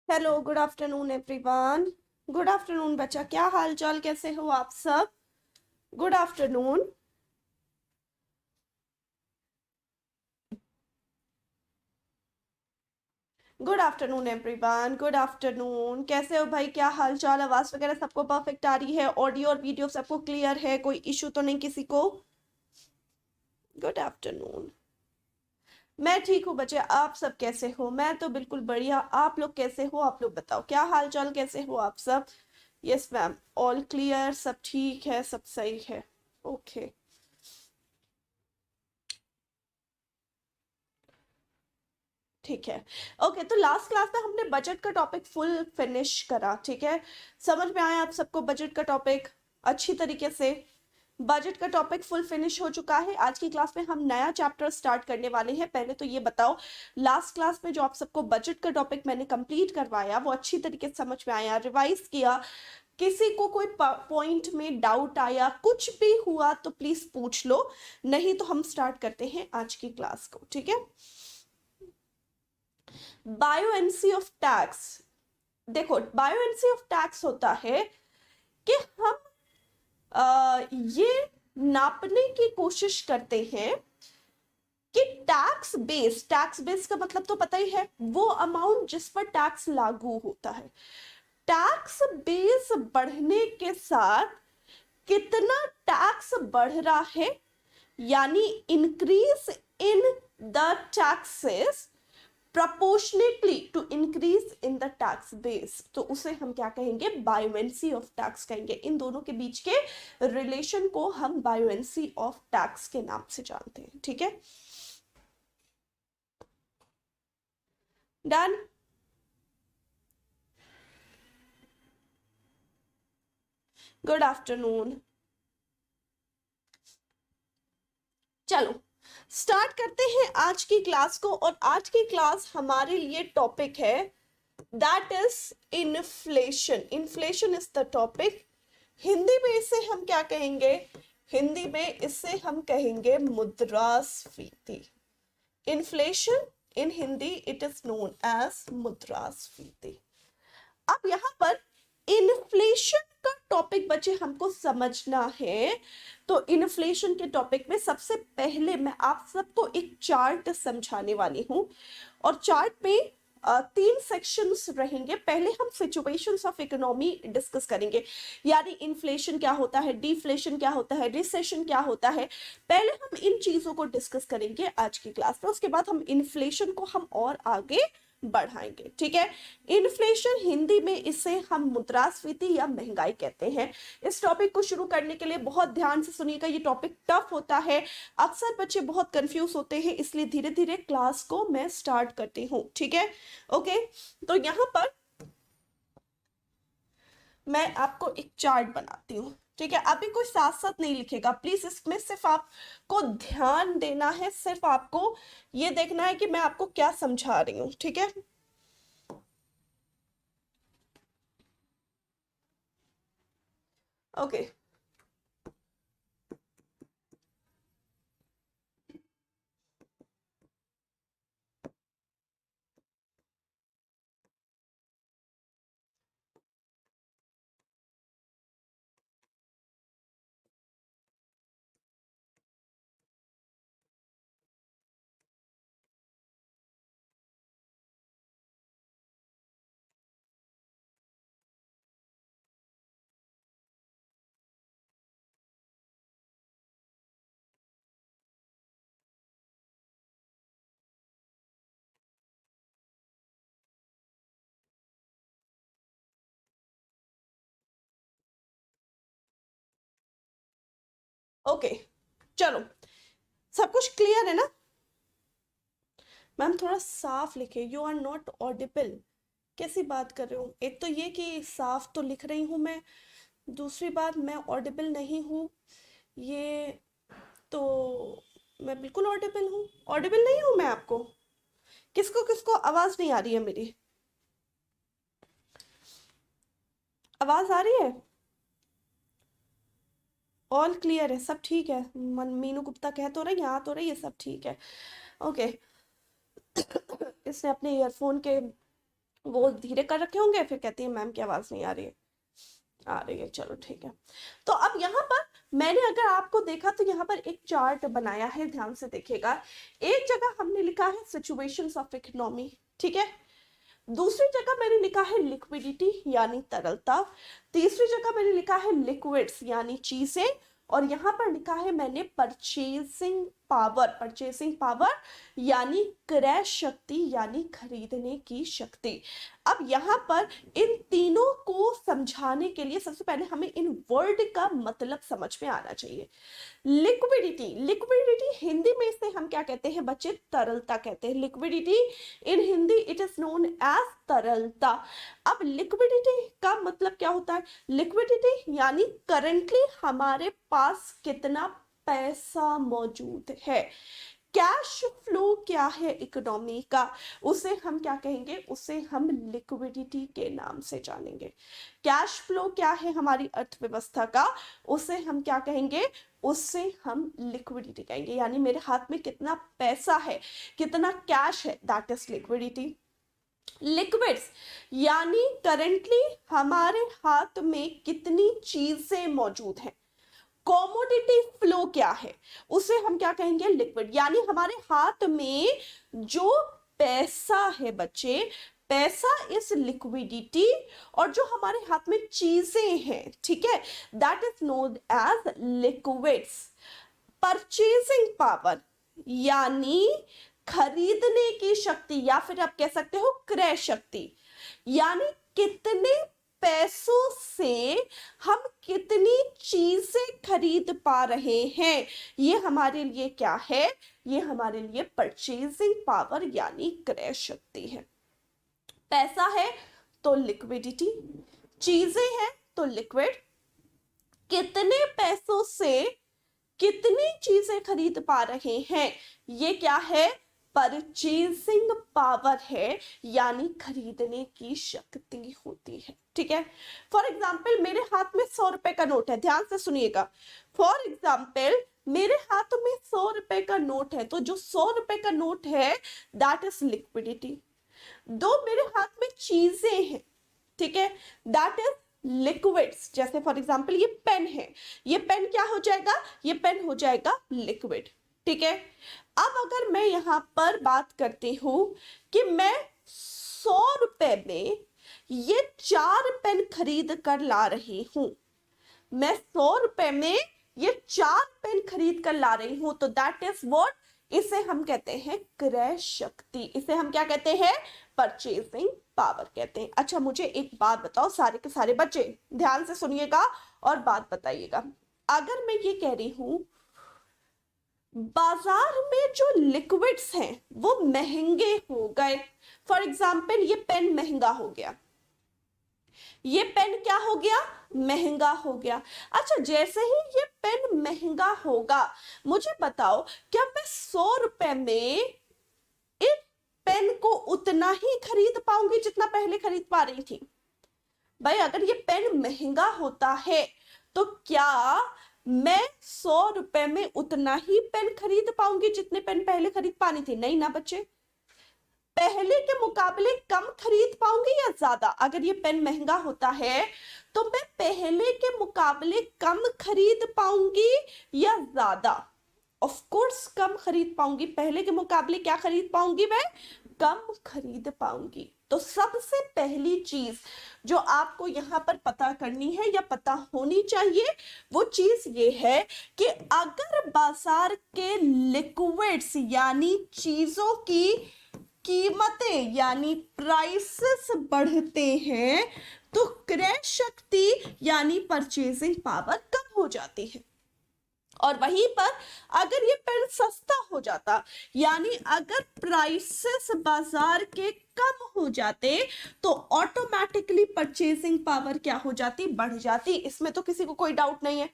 Hello, good afternoon everyone. Good afternoon बच्चा, क्या हाल चाल, कैसे हो आप सब? Good afternoon. Good afternoon everyone, good afternoon. कैसे हो भाई, क्या हाल चाल? आवाज वगैरह सबको परफेक्ट आ रही है? ऑडियो और वीडियो सबको क्लियर है? कोई इशू तो नहीं किसी को? Good afternoon. मैं ठीक हूँ बच्चे, आप सब कैसे हो? मैं तो बिल्कुल बढ़िया। आप लोग कैसे हो? आप लोग बताओ, क्या हाल चाल, कैसे हो आप सब? यस मैम, ऑल क्लियर, सब ठीक है, सब सही है। ओके। ठीक है। ओके, तो लास्ट क्लास में हमने बजट का टॉपिक फुल फिनिश करा, ठीक है? समझ में आया आप सबको बजट का टॉपिक अच्छी तरीके से? बजट का टॉपिक फुल फिनिश हो चुका है। आज की क्लास में हम नया चैप्टर स्टार्ट करने वाले हैं। पहले तो ये बताओ, लास्ट क्लास में जो आप सबको बजट का टॉपिक मैंने कंप्लीट करवाया वो अच्छी तरीके से समझ में आया, रिवाइज किया? किसी को कोई पॉइंट में डाउट आया, कुछ भी हुआ तो प्लीज पूछ लो, नहीं तो हम स्टार्ट करते हैं आज की क्लास को, ठीक है? बायोएनसी ऑफ टैक्स। देखो, बायोएनसी ऑफ टैक्स होता है कि हम ये नापने की कोशिश करते हैं कि टैक्स बेस का मतलब तो पता ही है, वो अमाउंट जिस पर टैक्स लागू होता है। टैक्स बेस बढ़ने के साथ कितना टैक्स बढ़ रहा है, यानी increase in the taxes proportionately to increase in the tax base, तो उसे हम क्या कहेंगे? बायोएंसी ऑफ टैक्स कहेंगे। इन दोनों के बीच के रिलेशन को हम बायोएंसी ऑफ टैक्स के नाम से जानते हैं, ठीक है? डन। Good afternoon. चलो स्टार्ट करते हैं आज की क्लास को, और आज की क्लास हमारे लिए टॉपिक है, that is inflation. Inflation is the topic. Hindi में इसे हम क्या कहेंगे? हिंदी में इसे हम कहेंगे मुद्रास्फीति। Inflation in Hindi it is known as मुद्रास्फीति। अब यहां पर इन्फ्लेशन का टॉपिक बच्चे हमको समझना है, तो इन्फ्लेशन के टॉपिक में सबसे पहले मैं आप सबको एक चार्ट समझाने वाली हूं, और चार्ट में तीन सेक्शंस रहेंगे। पहले हम सिचुएशंस ऑफ इकोनॉमी डिस्कस करेंगे, यानी इन्फ्लेशन क्या होता है, डिफ्लेशन क्या होता है, रिसेशन क्या होता है। पहले हम इन चीजों को डिस्कस करेंगे आज की क्लास में, उसके बाद हम इन्फ्लेशन को हम और आगे बढ़ाएंगे, ठीक है? इन्फ्लेशन हिंदी में इसे हम मुद्रास्फीति या महंगाई कहते हैं। इस टॉपिक को शुरू करने के लिए बहुत ध्यान से सुनिएगा, ये टॉपिक टफ होता है, अक्सर बच्चे बहुत कंफ्यूज होते हैं, इसलिए धीरे धीरे क्लास को मैं स्टार्ट करती हूँ, ठीक है? ओके, तो यहां पर मैं आपको एक चार्ट बनाती हूँ, ठीक है? अभी कोई साथ साथ नहीं लिखेगा प्लीज, इसमें सिर्फ आपको ध्यान देना है, सिर्फ आपको ये देखना है कि मैं आपको क्या समझा रही हूँ, ठीक है? ओके। ओके, चलो, सब कुछ क्लियर है ना? मैम थोड़ा साफ लिखे, यू आर नॉट ऑडिबल। कैसी बात कर रहे हो? एक तो ये कि साफ तो लिख रही हूँ मैं, दूसरी बात मैं ऑडिबल नहीं हूँ, ये तो मैं बिल्कुल ऑडिबल हूँ। ऑडिबल नहीं हूँ मैं आपको? किसको किसको आवाज नहीं आ रही है मेरी? आवाज आ रही है? ऑल क्लियर है, सब ठीक है? मीनू गुप्ता कह तो रही, यहाँ तो रही है, सब ठीक है। ओके। इसने अपने ईयरफोन के वो धीरे कर रखे होंगे, फिर कहती है मैम की आवाज नहीं आ रही है, आ रही है, चलो ठीक है। तो अब यहाँ पर मैंने अगर आपको देखा तो यहाँ पर एक चार्ट बनाया है, ध्यान से देखिएगा। एक जगह हमने लिखा है सिचुएशंस ऑफ इकोनॉमी, ठीक है। दूसरी जगह मैंने लिखा है लिक्विडिटी यानी तरलता। तीसरी जगह मैंने लिखा है लिक्विड्स यानी चीजें। और यहाँ पर लिखा है मैंने परचेसिंग पावर यानी क्रय शक्ति यानी खरीदने की शक्ति। अब यहाँ पर इन तीनों को समझाने के लिए सबसे पहले हमें इन वर्ड का मतलब समझ में आना चाहिए। लिक्विडिटी हिंदी में इसे हम क्या कहते हैं बच्चे, तरलता कहते हैं। Liquidity in Hindi it is known as तरलता। अब लिक्विडिटी का मतलब क्या होता है, लिक्विडिटी यानी करंटली हमारे पास कितना पैसा मौजूद है। कैश फ्लो क्या है इकोनॉमी का, उसे हम क्या कहेंगे, उसे हम लिक्विडिटी के नाम से जानेंगे। कैश फ्लो क्या है हमारी अर्थव्यवस्था का, उसे हम क्या कहेंगे, उससे हम लिक्विडिटी कहेंगे। यानी मेरे हाथ में कितना पैसा है, कितना कैश है, दैट इज लिक्विडिटी। लिक्विड्स यानी करंटली हमारे हाथ में कितनी चीजें मौजूद हैं। कॉमोडिटी फ्लो क्या है, उसे हम क्या कहेंगे, लिक्विड। यानी हमारे हाथ में जो पैसा है बच्चे, पैसा इज लिक्विडिटी। और जो हमारे हाथ में चीजें हैं, ठीक है, that is known as liquids. Purchasing power यानी खरीदने की शक्ति, या फिर आप कह सकते हो क्रय शक्ति, यानी कितने पैसों से हम कितनी चीजें खरीद पा रहे हैं, ये हमारे लिए क्या है, ये हमारे लिए परचेसिंग पावर यानी क्रय शक्ति है। पैसा है तो लिक्विडिटी, चीजें हैं तो लिक्विड, कितने पैसों से कितनी चीजें खरीद पा रहे हैं, ये क्या है, परचेसिंग पावर है, यानी खरीदने की शक्ति होती है, ठीक है। फॉर एग्जाम्पल मेरे हाथ में 100 रुपए का नोट है, ध्यान से सुनिएगा। फॉर एग्जाम्पल मेरे हाथ में 100 रुपए का नोट है, तो जो 100 रुपए का नोट है दैट इज लिक्विडिटी। दो मेरे हाथ में चीजें हैं, ठीक है, दैट इज लिक्विड्स। जैसे फॉर एग्जाम्पल ये पेन है, ये पेन क्या हो जाएगा, ये पेन हो जाएगा लिक्विड, ठीक है। अब अगर मैं यहां पर बात करती हूं कि मैं 100 रुपए में ये 4 पेन खरीद कर ला रही हूं, मैं 100 रुपए में ये 4 पेन खरीद कर ला रही हूं, तो दैट इज व्हाट, इसे हम कहते हैं क्रय शक्ति, इसे हम क्या कहते हैं, परचेसिंग पावर कहते हैं। अच्छा मुझे एक बात बताओ सारे के सारे बच्चे, ध्यान से सुनिएगा और बात बताइएगा। अगर मैं ये कह रही हूं बाजार में जो लिक्विड्स हैं वो महंगे हो गए, फॉर एग्जाम्पल ये पेन महंगा हो गया, ये पेन क्या हो गया, महंगा हो गया। अच्छा जैसे ही ये पेन महंगा होगा, मुझे बताओ क्या मैं 100 रुपए में इस पेन को उतना ही खरीद पाऊंगी जितना पहले खरीद पा रही थी। भाई अगर ये पेन महंगा होता है तो क्या मैं 100 रुपए में उतना ही पेन खरीद पाऊंगी जितने पेन पहले खरीद पानी थी, नहीं ना बच्चे, पहले के मुकाबले कम खरीद पाऊंगी या ज्यादा। अगर ये पेन महंगा होता है तो मैं पहले के मुकाबले कम खरीद पाऊंगी या ज्यादा, ऑफ कोर्स कम खरीद पाऊंगी, पहले के मुकाबले क्या खरीद पाऊंगी, मैं कम खरीद पाऊंगी। तो सबसे पहली चीज जो आपको यहाँ पर पता करनी है या पता होनी चाहिए वो चीज ये है कि अगर बाजार के लिक्विड्स यानी चीजों की कीमतें यानी प्राइसेस बढ़ते हैं तो क्रय शक्ति यानी परचेजिंग पावर कम हो जाती है। और वहीं पर अगर ये पेन सस्ता हो जाता, यानी अगर प्राइसेस बाजार के कम हो जाते, तो ऑटोमेटिकली परचेजिंग पावर क्या हो जाती, बढ़ जाती। इसमें तो किसी को कोई डाउट नहीं है।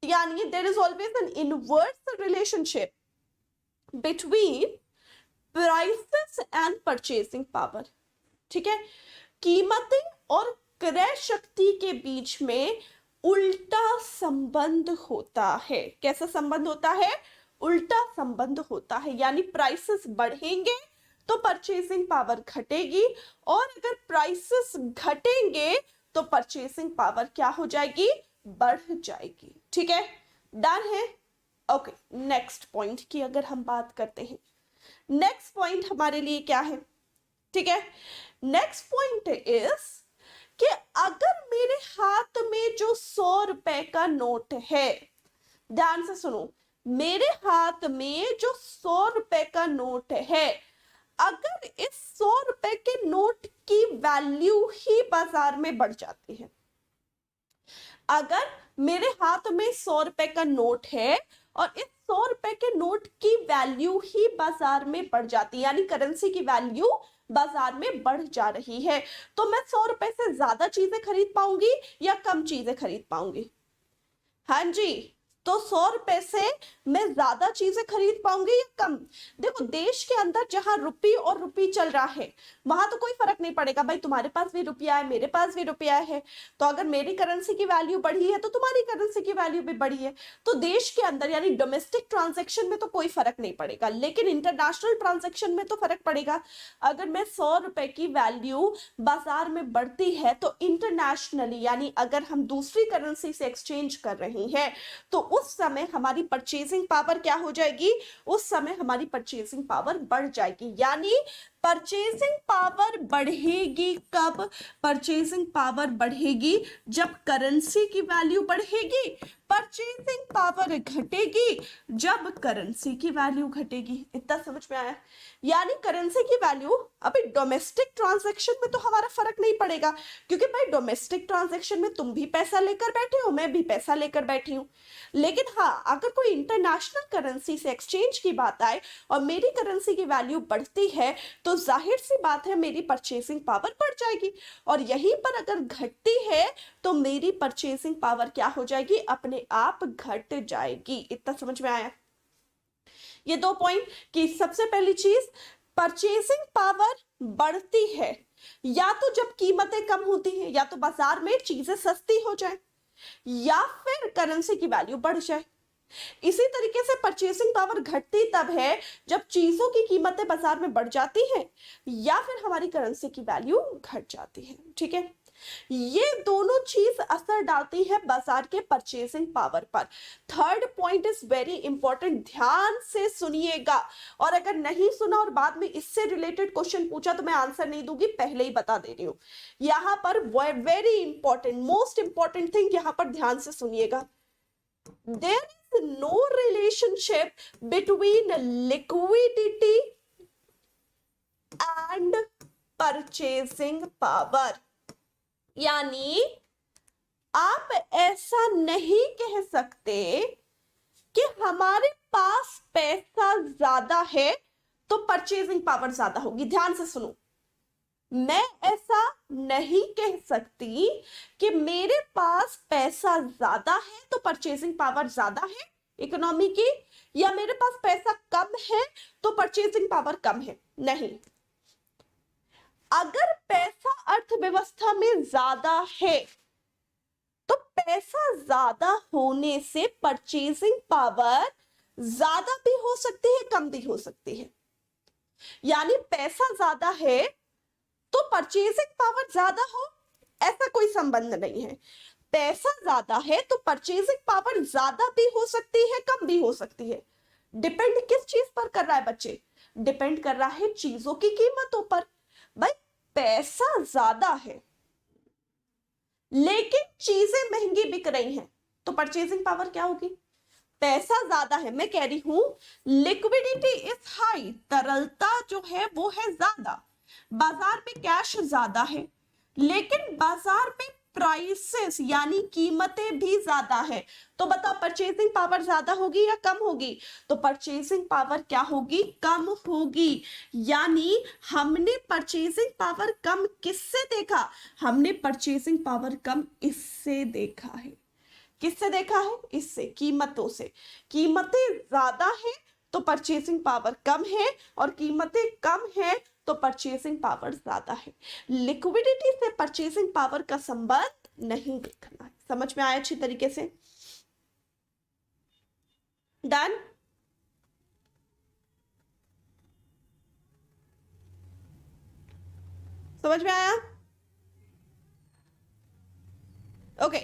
यानी there is always an inverse relationship between prices and purchasing power, ठीक है। कीमतें और क्रय शक्ति के बीच में उल्टा संबंध होता है। कैसा संबंध होता है, उल्टा संबंध होता है। यानी प्राइसेस बढ़ेंगे तो परचेसिंग पावर घटेगी, और अगर प्राइसेस घटेंगे तो परचेसिंग पावर क्या हो जाएगी, बढ़ जाएगी। ठीक है, डन है। ओके, नेक्स्ट पॉइंट की अगर हम बात करते हैं, नेक्स्ट पॉइंट हमारे लिए क्या है, ठीक है, नेक्स्ट पॉइंट इज कि अगर मेरे हाथ में जो 100 रुपए का नोट है, ध्यान से सुनो, मेरे हाथ में जो 100 रुपए का नोट है, अगर इस 100 रुपए के नोट की वैल्यू ही बाजार में बढ़ जाती है, अगर मेरे हाथ में 100 रुपए का नोट है और इस 100 रुपए के नोट की वैल्यू ही बाजार में बढ़ जाती है, यानी करेंसी की वैल्यू बाजार में बढ़ जा रही है, तो मैं 100 रुपए से ज्यादा चीजें खरीद पाऊंगी या कम चीजें खरीद पाऊंगी? हाँ जी, तो 100 रुपए से मैं ज्यादा चीजें खरीद पाऊंगी या कम? देखो, देश के अंदर जहां रुपी और रुपी चल रहा है वहां तो कोई फर्क नहीं पड़ेगा, भाई तुम्हारे पास भी रुपया है, मेरे पास भी रुपया है, तो अगर मेरी करेंसी की वैल्यू बढ़ी है तो तुम्हारी करेंसी की वैल्यू भी बढ़ी है, तो देश के अंदर यानी डोमेस्टिक ट्रांजेक्शन में तो कोई फर्क नहीं पड़ेगा, लेकिन इंटरनेशनल ट्रांजेक्शन में तो फर्क पड़ेगा। अगर मैं 100 रुपए की वैल्यू बाजार में बढ़ती है तो इंटरनेशनली, यानी अगर हम दूसरी करेंसी से एक्सचेंज कर रहे हैं, तो उस समय हमारी परचेसिंग पावर क्या हो जाएगी, उस समय हमारी परचेसिंग पावर बढ़ जाएगी। यानी परचेसिंग पावर बढ़ेगी कब? परचेसिंग पावर बढ़ेगी जब करेंसी की वैल्यू बढ़ेगी, परचेसिंग पावर घटेगी जब करेंसी की वैल्यू घटेगी। इतना समझ में आया? यानी करेंसी की वैल्यू, अभी डोमेस्टिक ट्रांजैक्शन में तो हमारा फर्क नहीं पड़ेगा, क्योंकि भाई डोमेस्टिक ट्रांजैक्शन में तुम भी पैसा लेकर बैठे हो, मैं भी पैसा लेकर बैठी हूं, लेकिन हाँ, अगर कोई इंटरनेशनल करेंसी से एक्सचेंज की बात आए और मेरी करेंसी की वैल्यू बढ़ती है तो जाहिर सी बात है मेरी परचेसिंग पावर बढ़ जाएगी, और यहीं पर अगर घटती है तो मेरी परचेसिंग पावर क्या हो जाएगी, अपने आप घट जाएगी। इतना समझ में आया? ये दो पॉइंट कि सबसे पहली चीज, परचेसिंग पावर बढ़ती है या तो जब कीमतें कम होती हैं, या तो बाजार में चीजें सस्ती हो जाए, या फिर करेंसी की वैल्यू बढ़ जाए। इसी तरीके से परचेसिंग पावर घटती तब है जब चीजों की कीमतें बाजार में बढ़ जाती हैं या फिर हमारी करेंसी की वैल्यू घट जाती है। ठीक है, ये दोनों चीज असर डालती है बाजार के परचेसिंग पावर पर। Third point is very important, ध्यान से सुनिएगा, और अगर नहीं सुना और बाद में इससे रिलेटेड क्वेश्चन पूछा तो मैं आंसर नहीं दूंगी, पहले ही बता दे रही हूं। यहां पर very important, most important thing, यहां पर ध्यान से सुनिएगा। There is no relationship between liquidity and purchasing power। यानी आप ऐसा नहीं कह सकते कि हमारे पास पैसा ज्यादा है तो परचेसिंग पावर ज्यादा होगी। ध्यान से सुनो, मैं ऐसा नहीं कह सकती कि मेरे पास पैसा ज्यादा है तो परचेसिंग पावर ज्यादा है इकोनॉमी की, या मेरे पास पैसा कम है तो परचेसिंग पावर कम है। नहीं, अगर पैसा अर्थव्यवस्था में ज्यादा है तो पैसा ज्यादा होने से परचेसिंग पावर ज्यादा भी हो सकती है, कम भी हो सकती है। यानी पैसा ज्यादा है तो परचेसिंग पावर ज्यादा हो, ऐसा कोई संबंध नहीं है। पैसा ज्यादा है तो परचेसिंग पावर ज्यादा भी हो सकती है, कम भी हो सकती है। डिपेंड किस चीज पर कर रहा है बच्चे? डिपेंड कर रहा है चीजों की कीमतों पर। भाई पैसा ज्यादा है लेकिन चीजें महंगी बिक रही हैं तो परचेसिंग पावर क्या होगी? पैसा ज्यादा है, मैं कह रही हूं लिक्विडिटी इज हाई, तरलता जो है वो है ज्यादा, बाजार में कैश ज्यादा है, लेकिन बाजार में प्राइसेस यानी कीमतें भी ज्यादा है, तो बताओ परचेसिंग पावर ज्यादा होगी या कम होगी? तो परचेसिंग पावर क्या होगी? कम होगी। यानी हमने परचेसिंग पावर कम किससे देखा? हमने परचेसिंग पावर कम इससे देखा है। किससे देखा है? इससे, कीमतों से। कीमतें ज्यादा है तो परचेसिंग पावर कम है, और कीमतें कम है तो परचेसिंग पावर ज्यादा है। लिक्विडिटी से परचेसिंग पावर का संबंध नहीं देखना है। समझ में आया अच्छी तरीके से? डन? समझ में आया? ओके,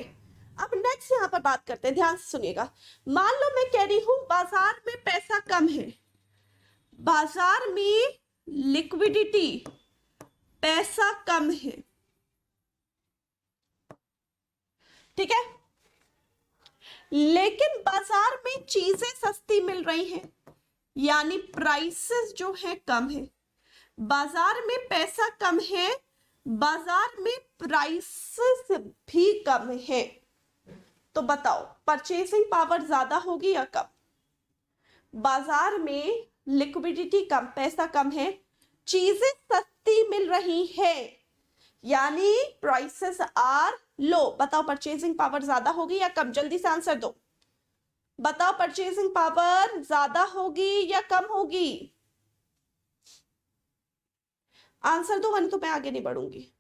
अब नेक्स्ट यहां पर बात करते हैं, ध्यान से सुनिएगा। मान लो मैं कह रही हूं बाजार में पैसा कम है, बाजार में लिक्विडिटी, पैसा कम है, ठीक है, लेकिन बाजार में चीजें सस्ती मिल रही हैं, यानी प्राइसेस जो है कम है। बाजार में पैसा कम है, बाजार में प्राइसेस भी कम है, तो बताओ परचेसिंग पावर ज्यादा होगी या कम? बाजार में लिक्विडिटी कम, पैसा कम है, चीजें सस्ती मिल रही है, यानी प्राइसेस आर लो। बताओ परचेसिंग पावर ज्यादा होगी या कम? जल्दी से आंसर दो, बताओ परचेसिंग पावर ज्यादा होगी या कम होगी? आंसर दो वरना तो मैं आगे नहीं बढ़ूंगी।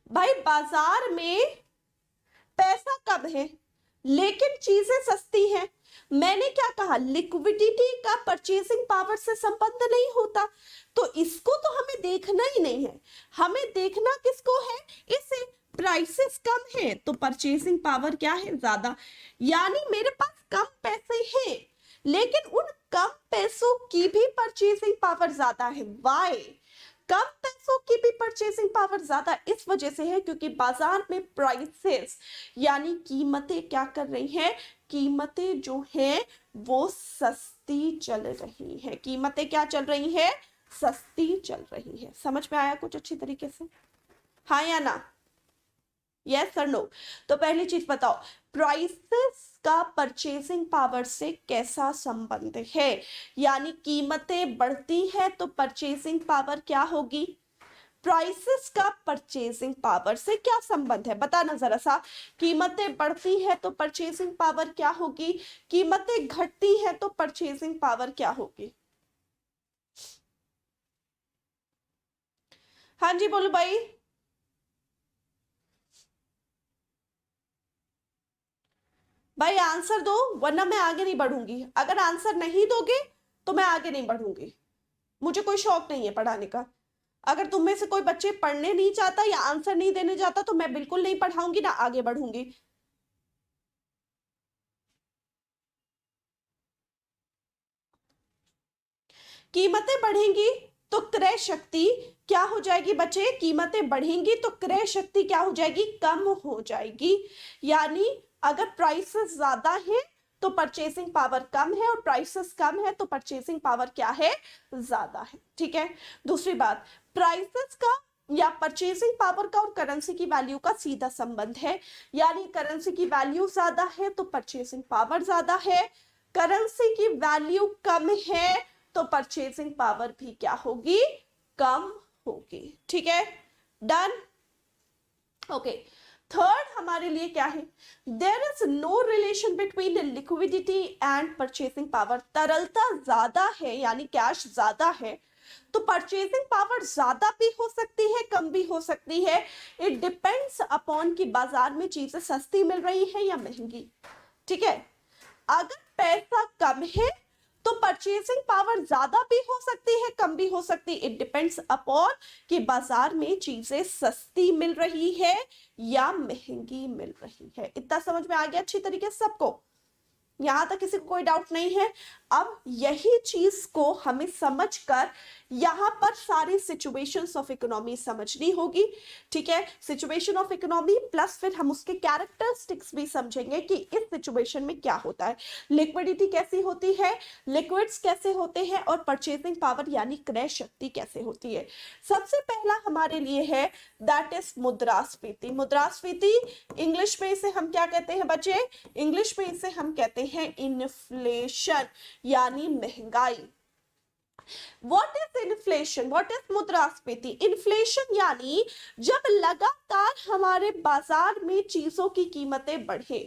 भाई बाजार में पैसा कम है लेकिन चीजें सस्ती हैं। मैंने क्या कहा, लिक्विडिटी का परचेसिंग पावर से संबंध नहीं होता, तो इसको तो हमें देखना ही नहीं है। हमें देखना किसको है, इसे। प्राइसेस कम है तो परचेसिंग पावर क्या है, ज्यादा। यानी मेरे पास कम पैसे हैं लेकिन उन कम पैसों की भी परचेसिंग पावर ज्यादा है। वाई? कम पैसों की भी परचेसिंग पावर ज्यादा इस वजह से है क्योंकि बाजार में प्राइसेस यानी कीमतें क्या कर रही हैं, कीमतें जो हैं वो सस्ती चल रही हैं। कीमतें क्या चल रही हैं, सस्ती चल रही है। समझ में आया कुछ अच्छी तरीके से? हाँ या ना? यस और नो? तो पहली चीज बताओ, प्राइसेस का परचेसिंग पावर से कैसा संबंध है? यानी कीमतें बढ़ती हैं तो परचेसिंग पावर क्या होगी? प्राइसेस का परचेसिंग पावर से क्या संबंध है, बताना जरा सा। कीमतें बढ़ती है तो परचेसिंग पावर क्या होगी, कीमतें घटती है तो परचेसिंग पावर क्या होगी? हाँ जी बोलो भाई। भाई आंसर दो वरना मैं आगे नहीं बढ़ूंगी। अगर आंसर नहीं दोगे तो मैं आगे नहीं बढ़ूंगी। मुझे कोई शौक नहीं है पढ़ाने का। अगर तुम में से कोई बच्चे पढ़ने नहीं चाहता या आंसर नहीं देने जाता तो मैं बिल्कुल नहीं पढ़ाऊंगी ना आगे बढ़ूंगी। कीमतें बढ़ेंगी तो क्रय शक्ति क्या हो जाएगी बच्चे, कीमतें बढ़ेंगी तो क्रय शक्ति क्या हो जाएगी, कम हो जाएगी। यानी अगर प्राइसेस ज्यादा है तो परचेसिंग पावर कम है और प्राइसेस कम है तो परचेसिंग पावर क्या है, ज्यादा है। ठीक है। दूसरी बात, प्राइसेस का या परचेसिंग पावर का और करेंसी की वैल्यू का सीधा संबंध है। यानी करेंसी की वैल्यू ज्यादा है तो परचेसिंग पावर ज्यादा है, करेंसी की वैल्यू कम है तो परचेसिंग पावर भी क्या होगी, कम होगी। ठीक है, डन। ओके, थर्ड हमारे लिए क्या है, there is no relation between liquidity and purchasing power. तरलता ज्यादा है यानी कैश ज्यादा है तो परचेसिंग पावर ज्यादा भी हो सकती है, कम भी हो सकती है। इट डिपेंड्स अपॉन कि बाजार में चीजें सस्ती मिल रही है या महंगी। ठीक है, अगर पैसा कम है तो परचेसिंग पावर ज्यादा भी हो सकती है, कम भी हो सकती है। इट डिपेंड्स अपॉन कि बाजार में चीजें सस्ती मिल रही है या महंगी मिल रही है। इतना समझ में आ गया अच्छी तरीके से सबको? यहां तक किसी को कोई डाउट नहीं है? अब यही चीज को हमें समझकर यहां पर सारी सिचुएशंस ऑफ इकोनॉमी समझनी होगी। ठीक है, सिचुएशन ऑफ इकोनॉमी प्लस फिर हम उसके कैरेक्टरिस्टिक्स भी समझेंगे कि इस सिचुएशन में क्या होता है, लिक्विडिटी कैसी होती है, लिक्विड्स कैसे होते हैं और परचेसिंग पावर यानी क्रय शक्ति कैसे होती है। सबसे पहला हमारे लिए है दैट इज मुद्रास्फीति। मुद्रास्फीति इंग्लिश में इसे हम क्या कहते हैं बच्चे, इंग्लिश में इसे हम कहते हैं इन्फ्लेशन यानी महंगाई। What is inflation? What is मुद्रास्फीति? इन्फ्लेशन यानी जब लगातार हमारे बाजार में चीजों की कीमतें बढ़े,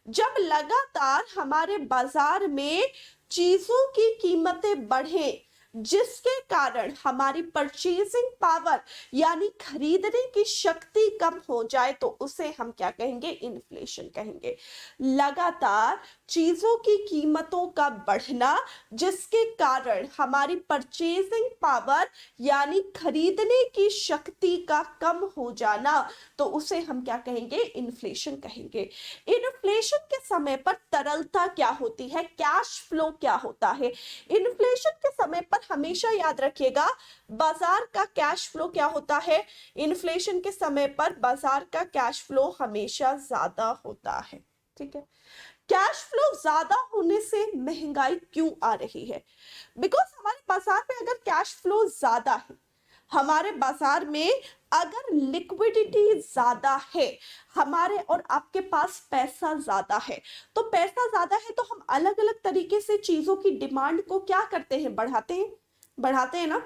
जब लगातार हमारे बाजार में चीजों की कीमतें बढ़े जिसके कारण हमारी परचेसिंग पावर यानी खरीदने की शक्ति कम हो जाए तो उसे हम क्या कहेंगे, इन्फ्लेशन कहेंगे। लगातार चीजों की कीमतों का बढ़ना जिसके कारण हमारी परचेजिंग पावर यानी खरीदने की शक्ति का कम हो जाना, तो उसे हम क्या कहेंगे? इन्फ्लेशन कहेंगे। इन्फ्लेशन के समय पर तरलता क्या होती है? कैश फ्लो क्या होता है? इन्फ्लेशन के समय पर हमेशा याद रखिएगा बाजार का कैश फ्लो क्या होता है? इन्फ्लेशन के समय पर बाजार का कैश फ्लो हमेशा ज्यादा होता है। ठीक है, कैश फ्लो ज्यादा होने से महंगाई क्यों आ रही है? बिकॉज हमारे बाजार में अगर कैश फ्लो ज्यादा है, हमारे बाजार में अगर लिक्विडिटी ज्यादा है, हमारे और आपके पास पैसा ज्यादा है, तो पैसा ज्यादा है तो हम अलग अलग तरीके से चीजों की डिमांड को क्या करते हैं? बढ़ाते हैं ना।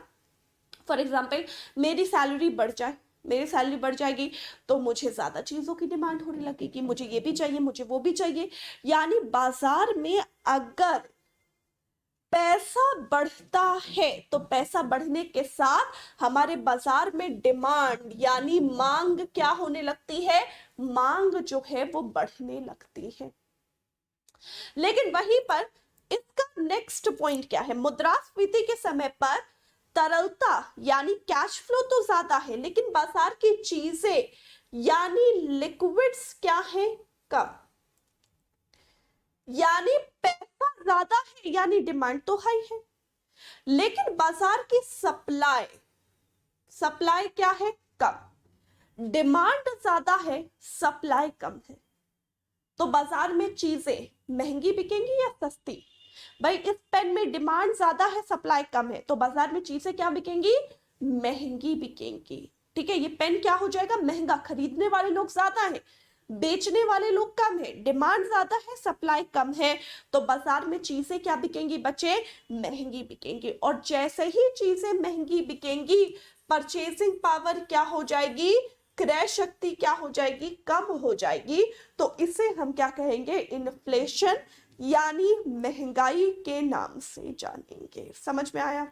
फॉर एग्जाम्पल मेरी सैलरी बढ़ जाएगी तो मुझे ज्यादा चीजों की डिमांड होने लगेगी, मुझे ये भी चाहिए, मुझे वो भी चाहिए। यानी बाजार में अगर पैसा बढ़ता है तो पैसा बढ़ने के साथ हमारे बाजार में डिमांड यानी मांग क्या होने लगती है? मांग जो है वो बढ़ने लगती है। लेकिन वहीं पर इसका नेक्स्ट पॉइंट क्या है? मुद्रास्फीति के समय पर तरलता यानी कैश फ्लो तो ज्यादा है, लेकिन बाजार की चीजें यानी लिक्विड्स क्या है? कम। यानी पैसा ज्यादा है यानी डिमांड तो हाई है, लेकिन बाजार की सप्लाई क्या है? कम। डिमांड ज्यादा है, सप्लाई कम है, तो बाजार में चीजें महंगी बिकेंगी या सस्ती? भाई इस पेन में डिमांड ज्यादा है, सप्लाई कम है, तो बाजार में चीजें क्या बिकेंगी? महंगी बिकेंगी। ठीक है, ये पेन क्या हो जाएगा? महंगा। खरीदने वाले लोग ज्यादा हैं, बेचने वाले लोग कम है, डिमांड ज्यादा है, सप्लाई कम है, तो बाजार में चीजें क्या बिकेंगी बच्चे? महंगी बिकेंगी। और जैसे ही चीजें महंगी बिकेंगी, परचेजिंग पावर क्या हो जाएगी? क्रय शक्ति क्या हो जाएगी? कम हो जाएगी। तो इसे हम क्या कहेंगे? इन्फ्लेशन यानी महंगाई के नाम से जानेंगे। समझ में आया?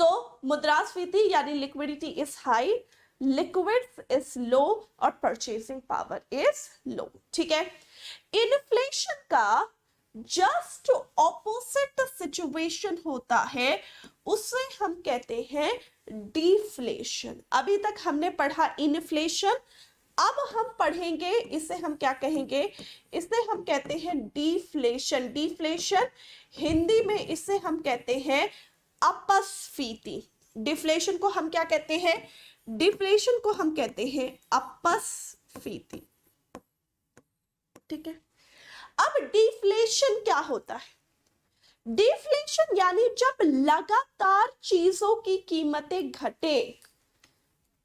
तो मुद्रास्फीति यानी liquidity is high, liquids is low और परचेजिंग पावर इज लो। ठीक है, इन्फ्लेशन का जस्ट ऑपोजिट सिचुएशन होता है, उसे हम कहते हैं डिफ्लेशन। अभी तक हमने पढ़ा इन्फ्लेशन, अब हम पढ़ेंगे इसे हम क्या कहेंगे? इसे हम कहते हैं डिफ्लेशन। डिफ्लेशन हिंदी में इसे हम कहते हैं अपस्फीति। डिफ्लेशन को हम क्या कहते हैं? डिफ्लेशन को हम कहते हैं अपस्फीति। ठीक है, अब डिफ्लेशन क्या होता है? डिफ्लेशन यानी जब लगातार चीजों की कीमतें घटे,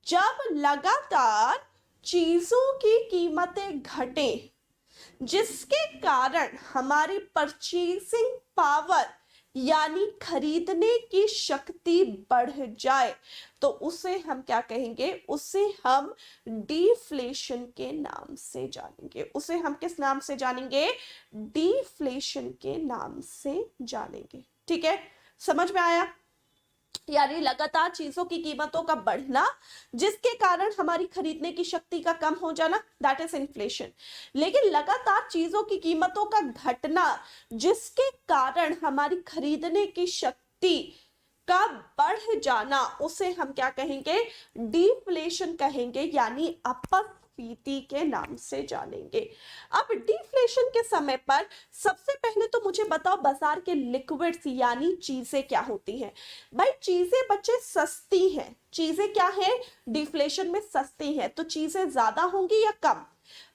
जब लगातार चीजों की कीमतें घटे जिसके कारण हमारी परचेसिंग पावर यानी खरीदने की शक्ति बढ़ जाए, तो उसे हम क्या कहेंगे? उसे हम डिफ्लेशन के नाम से जानेंगे। उसे हम किस नाम से जानेंगे? डिफ्लेशन के नाम से जानेंगे। ठीक है, समझ में आया? यानी लगातार चीजों की कीमतों का बढ़ना जिसके कारण हमारी खरीदने की शक्ति का कम हो जाना, दैट इज इन्फ्लेशन। लेकिन लगातार चीजों की कीमतों का घटना जिसके कारण हमारी खरीदने की शक्ति का बढ़ जाना, उसे हम क्या कहेंगे? डिफ्लेशन कहेंगे, यानी अपस्फीति के नाम से जानेंगे। अब डिफ्लेशन के समय पर सबसे पहले तो मुझे बताओ बाजार के लिक्विड्स यानी चीजें क्या होती हैं? भाई चीजें बच्चे सस्ती हैं। चीजें क्या है? डिफ्लेशन में सस्ती है, तो चीजें ज्यादा होंगी या कम?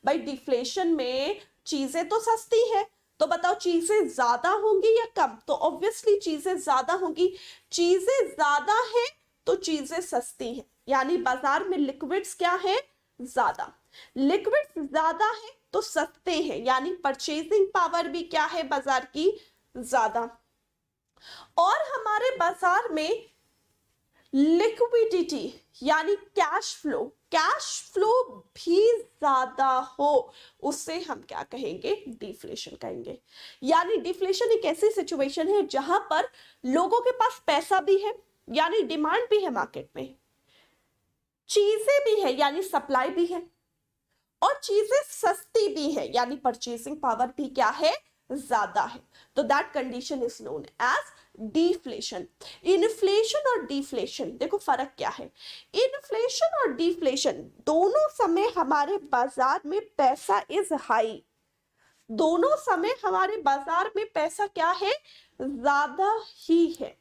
भाई डिफ्लेशन में चीजें तो सस्ती है, तो बताओ चीजें ज्यादा होंगी या कम? तो ऑब्वियसली चीजें ज्यादा होंगी। चीजें ज्यादा है तो चीजें सस्ती हैं, यानी बाजार में लिक्विड्स क्या है? ज्यादा। लिक्विड्स ज्यादा है तो सस्ते हैं, यानी परचेजिंग पावर भी क्या है बाजार की? ज्यादा। और हमारे बाजार में लिक्विडिटी यानी कैश फ्लो भी ज्यादा हो, उससे हम क्या कहेंगे? डिफ्लेशन कहेंगे। यानी डिफ्लेशन एक ऐसी सिचुएशन है जहां पर लोगों के पास पैसा भी है यानी डिमांड भी है मार्केट में, चीजें भी है यानी सप्लाई भी है, और चीजें सस्ती भी है, यानी परचेसिंग पावर भी क्या है, ज्यादा है, तो that condition is known as deflation. Inflation और डिफ्लेशन, देखो फर्क क्या है। इन्फ्लेशन और डिफ्लेशन दोनों समय हमारे बाजार में पैसा इज हाई, दोनों समय हमारे बाजार में पैसा क्या है, ज्यादा ही है।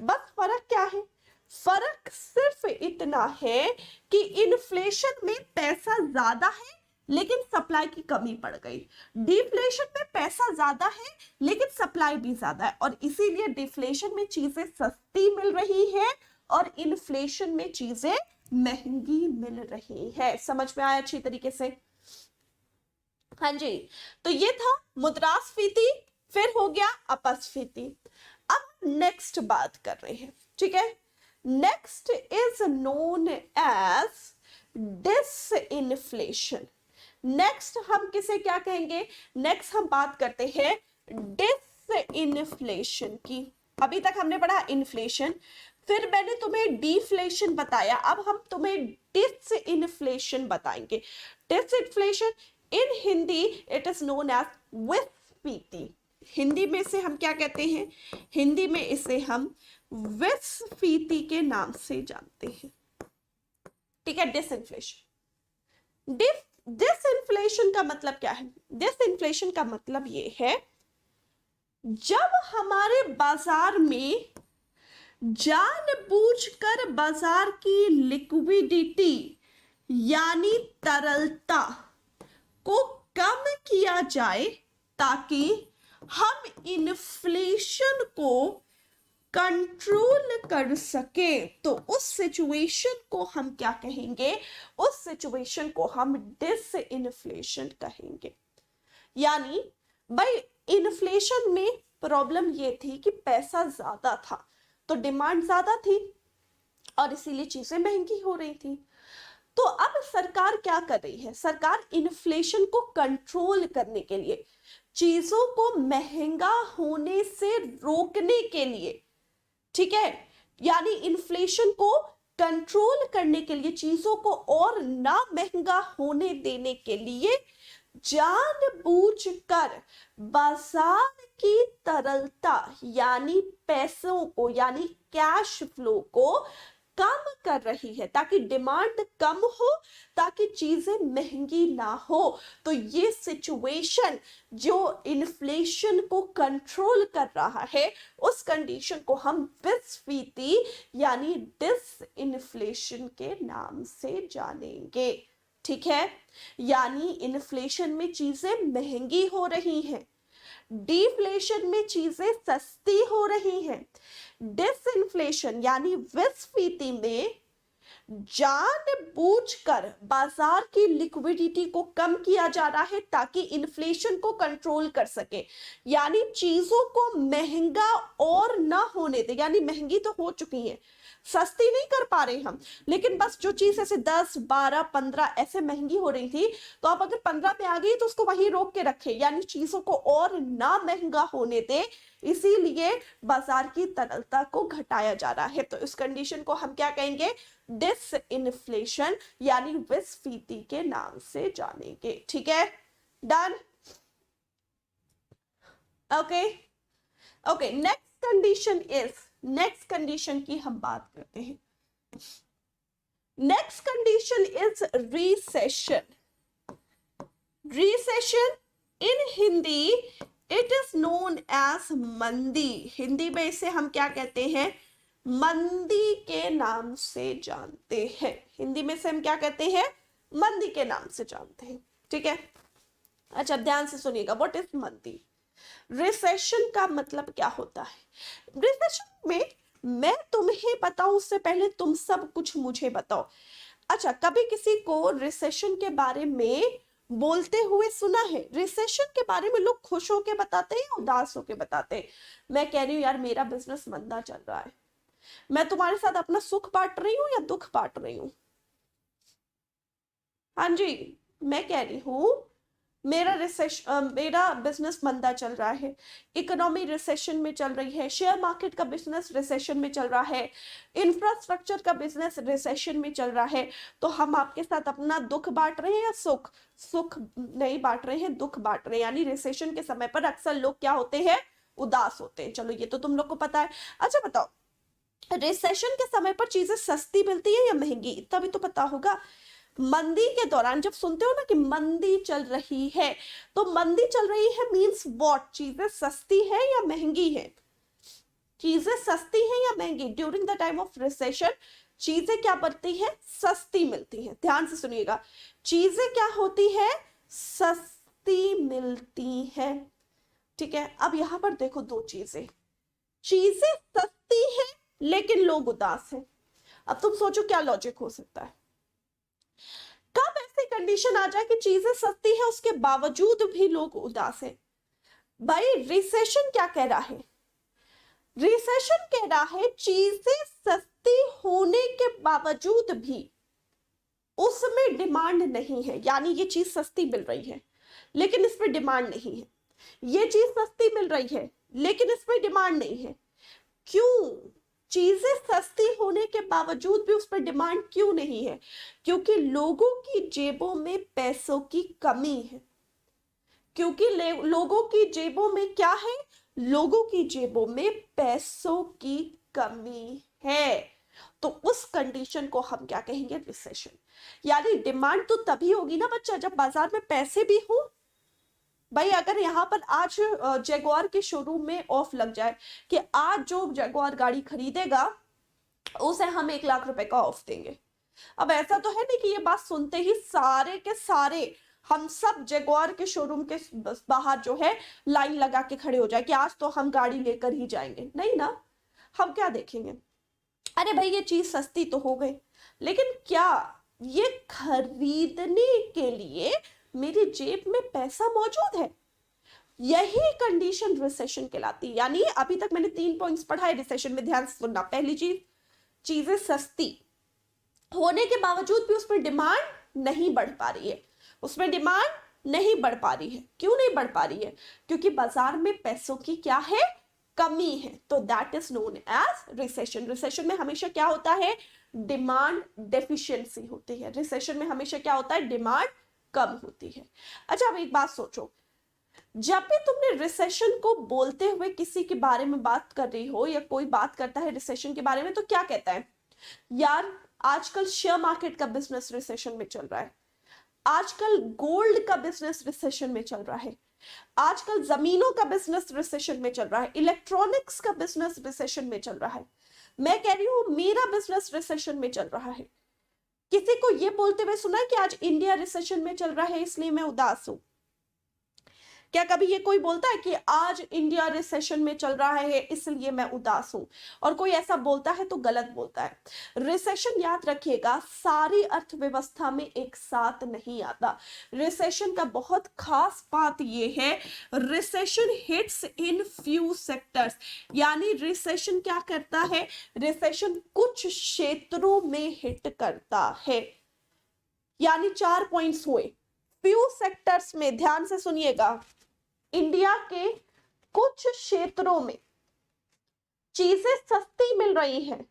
बस फर्क क्या है, फर्क सिर्फ इतना है कि इन्फ्लेशन में पैसा ज्यादा है लेकिन सप्लाई की कमी पड़ गई, डिफ्लेशन में पैसा ज्यादा है लेकिन सप्लाई भी ज्यादा है, और इसीलिए डिफ्लेशन में चीजें सस्ती मिल रही है और इन्फ्लेशन में चीजें महंगी मिल रही है। समझ में आया अच्छी तरीके से? हाँ जी, तो ये था मुद्रास्फीति, फिर हो गया अपस्फीति। अब नेक्स्ट बात कर रहे हैं, ठीक है। Next is known as disinflation. Next हम किसे क्या कहेंगे, नेक्स्ट हम बात करते हैं डिसइन्फ्लेशन की। अभी तक हमने पढ़ा इन्फ्लेशन, फिर मैंने तुम्हें डिफ्लेशन बताया, अब हम तुम्हें डिसइन्फ्लेशन बताएंगे। Disinflation in Hindi it is known as विस्फीति। हिंदी में से हम क्या कहते हैं, हिंदी में इसे हम विस्फीति के नाम से जानते हैं, ठीक है। डिसइन्फ्लेशन, डिसइन्फ्लेशन का मतलब क्या है, डिसइन्फ्लेशन का मतलब ये है जब हमारे बाजार में जानबूझकर बाजार की लिक्विडिटी यानी तरलता को कम किया जाए ताकि हम इन्फ्लेशन को कंट्रोल कर सके, तो उस सिचुएशन को हम क्या कहेंगे, उस सिचुएशन को हम डिसइन्फ्लेशन कहेंगे। यानी भाई इन्फ्लेशन में प्रॉब्लम ये थी कि पैसा ज्यादा था तो डिमांड ज्यादा थी और इसीलिए चीजें महंगी हो रही थी। तो अब सरकार क्या कर रही है, सरकार इन्फ्लेशन को कंट्रोल करने के लिए, चीजों को महंगा होने से रोकने के लिए, ठीक है, यानी इन्फ्लेशन को कंट्रोल करने के लिए, चीजों को और ना महंगा होने देने के लिए जानबूझकर बाजार की तरलता यानी पैसों को यानी कैश फ्लो को कम कर रही है ताकि डिमांड कम हो, ताकि चीजें महंगी ना हो। तो ये सिचुएशन जो इन्फ्लेशन को कंट्रोल कर रहा है उस कंडीशन को हम विस्फीति यानी डिसइन्फ्लेशन के नाम से जानेंगे, ठीक है। यानी इन्फ्लेशन में चीजें महंगी हो रही हैं, डिफ्लेशन में चीजें सस्ती हो रही हैं, डिसइन्फ्लेशन यानी विस्फीति में जानबूझकर बाजार की लिक्विडिटी को कम किया जा रहा है ताकि इन्फ्लेशन को कंट्रोल कर सके, यानी चीजों को महंगा और ना होने दे, यानी महंगी तो हो चुकी है, सस्ती नहीं कर पा रहे हम, लेकिन बस जो चीज ऐसे 10, 12, 15 ऐसे महंगी हो रही थी तो अब अगर 15 पे आ गई तो उसको वहीं रोक के रखे, यानी चीजों को और ना महंगा होने दे, इसीलिए बाजार की तरलता को घटाया जा रहा है। तो इस कंडीशन को हम क्या कहेंगे, डिसइन्फ्लेशन यानी विस्फीति के नाम से जानेंगे, ठीक है। Done, okay okay. Next condition is, next condition की हम बात करते हैं, next condition is recession. Recession in Hindi it is known as मंदी, हिंदी में इसे हम क्या कहते हैं, मंदी के नाम से जानते हैं, हिंदी में से हम क्या कहते हैं, मंदी के नाम से जानते हैं, ठीक है। अच्छा ध्यान से सुनिएगा, व्हाट इज मंदी। रिसेशन का मतलब क्या होता है, रिसेशन में मैं तुम्हें बताऊं उससे पहले तुम सब कुछ मुझे बताओ। अच्छा कभी किसी को रिसेशन के बारे में बोलते हुए सुना है, रिसेशन के बारे में लोग खुश होकर बताते हैं या उदास होकर बताते हैं। मैं कह रही हूँ यार मेरा बिजनेस मंदा चल रहा है, मैं तुम्हारे साथ अपना सुख बांट रही हूँ या दुख बांट रही हूँ। हाँ जी, मैं कह रही हूँ मेरा बिजनेस मंदा चल रहा है, इकोनॉमी रिसेशन में चल रही है, शेयर मार्केट का बिजनेस रिसेशन में चल रहा है, इंफ्रास्ट्रक्चर का बिजनेस रिसेशन में चल रहा है, तो हम आपके साथ अपना दुख बांट रहे हैं या सुख? सुख नहीं बांट रहे हैं, दुख बांट रहे हैं। यानी रिसेशन के समय पर अक्सर लोग क्या होते हैं? उदास होते हैं। चलो ये तो तुम लोग को पता है। अच्छा बताओ, रिसेशन के समय पर चीजें सस्ती मिलती है या महंगी? तभी तो पता होगा। मंदी के दौरान जब सुनते हो ना कि मंदी चल रही है, तो मंदी चल रही है मींस व्हाट? चीजें सस्ती है या महंगी है? चीजें सस्ती है या महंगी? During the time of recession चीजें क्या बनती है? सस्ती मिलती है। ध्यान से सुनिएगा, चीजें क्या होती है? सस्ती मिलती है। ठीक है, अब यहां पर देखो दो चीजें सस्ती है लेकिन लोग उदास हैं। अब तुम सोचो क्या लॉजिक हो सकता है? कब ऐसी कंडीशन आ जाए कि चीजें सस्ती है उसके बावजूद भी लोग उदास हैं? भाई रिसेशन क्या कह रहा है? रिसेशन कह रहा है चीजें सस्ती होने के बावजूद भी उसमें डिमांड नहीं है। यानी ये चीज सस्ती मिल रही है लेकिन इस पर डिमांड नहीं है। ये चीज सस्ती मिल रही है लेकिन इस पर डिमांड नहीं है। क्यों? चीजें सस्ती होने के बावजूद भी उस पर डिमांड क्यों नहीं है? क्योंकि लोगों की जेबों में पैसों की कमी है। क्योंकि लोगों की जेबों में क्या है? लोगों की जेबों में पैसों की कमी है। तो उस कंडीशन को हम क्या कहेंगे? रिसेशन। यानी डिमांड तो तभी होगी ना बच्चा जब बाजार में पैसे भी हो। भाई अगर यहाँ पर आज जैगुआर के शोरूम में ऑफ लग जाए कि आज जो जैगुआर गाड़ी खरीदेगा उसे हम 1 लाख रुपए का ऑफ देंगे। अब ऐसा तो है नहीं कि ये बात सुनते ही सारे के सारे हम सब जैगुआर के शोरूम के बाहर जो है लाइन लगा के खड़े हो जाए कि आज तो हम गाड़ी लेकर ही जाएंगे। नहीं ना, हम क्या देखेंगे? अरे भाई ये चीज सस्ती तो हो गई, लेकिन क्या ये खरीदने के लिए मेरी जेब में पैसा मौजूद है? यही कंडीशन रिसेशन कहलाती है। यानी अभी तक मैंने 3 पॉइंट्स पढ़ाए रिसेशन में, ध्यान से सुनना। पहली चीज, चीजें सस्ती होने के बावजूद भी उस पर डिमांड नहीं बढ़ पा रही है। उसमें डिमांड नहीं बढ़ पा रही है। क्यों नहीं बढ़ पा रही है? क्योंकि बाजार में पैसों की क्या है? कमी है। तो that is known as recession. Recession में हमेशा क्या होता है? डिमांड डेफिशिएंसी होती है। रिसेशन में हमेशा क्या होता है? डिमांड कम होती है। अच्छा अब एक बात सोचो, जब भी तुमने रिसेशन को बोलते हुए किसी के बारे में बात कर रही हो या कोई बात करता है रिसेशन के बारे में तो क्या कहता है? यार आजकल शेयर मार्केट का बिजनेस रिसेशन में चल रहा है, आजकल गोल्ड का बिजनेस रिसेशन में चल रहा है, आजकल जमीनों का बिजनेस रिसेशन में चल रहा है, इलेक्ट्रॉनिक्स का बिजनेस रिसेशन में चल रहा है। मैं कह रही हूं मेरा बिजनेस रिसेशन में चल रहा है। किसी को यह बोलते हुए सुना है कि आज इंडिया रिसेशन में चल रहा है इसलिए मैं उदास हूं? क्या कभी ये कोई बोलता है कि आज इंडिया रिसेशन में चल रहा है इसलिए मैं उदास हूं? और कोई ऐसा बोलता है तो गलत बोलता है। रिसेशन याद रखिएगा सारी अर्थव्यवस्था में एक साथ नहीं आता। रिसेशन का बहुत खास बात ये है, recession hits in few sectors. यानी रिसेशन क्या करता है? रिसेशन कुछ क्षेत्रों में हिट करता है। यानी 4 पॉइंट्स हुए। फ्यू सेक्टर्स में, ध्यान से सुनिएगा, इंडिया के कुछ क्षेत्रों में चीजें सस्ती मिल रही हैं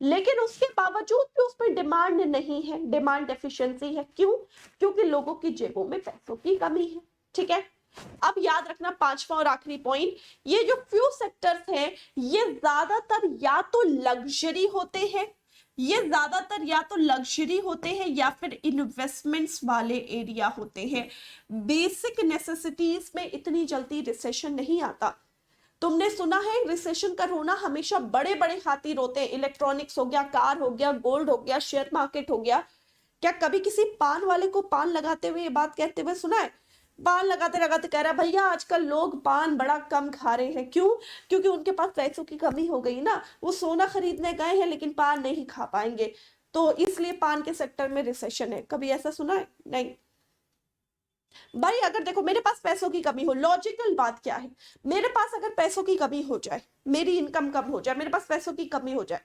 लेकिन उसके बावजूद भी उस पर डिमांड नहीं है, डिमांड डेफिशिएंसी है। क्यों? क्योंकि लोगों की जेबों में पैसों की कमी है। ठीक है, अब याद रखना 5वां और आखिरी पॉइंट, ये जो फ्यू सेक्टर्स हैं ये ज्यादातर या तो लग्जरी होते हैं, ये ज्यादातर या तो लग्जरी होते हैं या फिर इन्वेस्टमेंट्स वाले एरिया होते हैं। बेसिक नेसेसिटीज में इतनी जल्दी रिसेशन नहीं आता। तुमने सुना है रिसेशन का रोना हमेशा बड़े बड़े हाथी रोते हैं। इलेक्ट्रॉनिक्स हो गया, कार हो गया, गोल्ड हो गया, शेयर मार्केट हो गया। क्या कभी किसी पान वाले को पान लगाते हुए ये बात कहते हुए सुना है? पान लगाते लगाते कह रहा है भैया आजकल लोग पान बड़ा कम खा रहे हैं। क्यों? क्योंकि उनके पास पैसों की कमी हो गई ना। वो सोना खरीदने गए हैं लेकिन पान नहीं खा पाएंगे, तो इसलिए पान के सेक्टर में रिसेशन है। कभी ऐसा सुना है? नहीं। भाई अगर देखो मेरे पास पैसों की कमी हो, लॉजिकल बात क्या है, मेरे पास अगर पैसों की कमी हो जाए, मेरी इनकम कम हो जाए, मेरे पास पैसों की कमी हो जाए,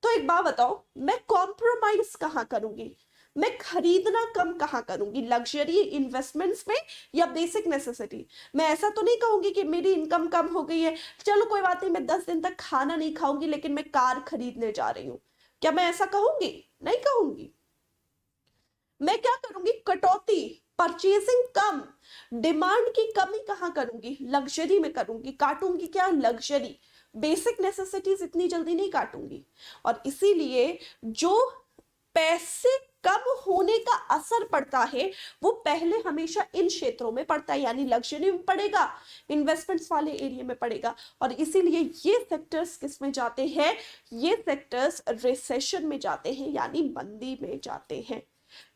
तो एक बात बताओ मैं कॉम्प्रोमाइज कहाँ करूंगी? मैं खरीदना कम कहाँ करूंगी, लग्जरी इन्वेस्टमेंट्स में या बेसिक नेसेसिटी। मैं ऐसा तो नहीं कहूंगी कि मेरी इनकम कम हो गई है, चलो कोई बात नहीं, मैं 10 दिन तक खाना नहीं खाऊंगी लेकिन मैं कार खरीदने जा रही हूं। क्या मैं ऐसा कहूंगी? नहीं कहूंगी। मैं क्या करूंगी? कटौती, परचेसिंग कम, डिमांड की कमी कहां करूंगी? लग्जरी में करूंगी। काटूंगी क्या? लग्जरी। बेसिक नेसेसिटीज इतनी जल्दी नहीं काटूंगी। और इसीलिए जो पैसे कम होने का असर पड़ता है वो पहले हमेशा इन क्षेत्रों में पड़ता है, यानी लग्जरी में पड़ेगा, इन्वेस्टमेंट्स वाले एरिया में पड़ेगा। और इसीलिए ये सेक्टर्स किस में जाते हैं? ये सेक्टर्स रिसेशन में जाते हैं, यानी मंदी में जाते हैं।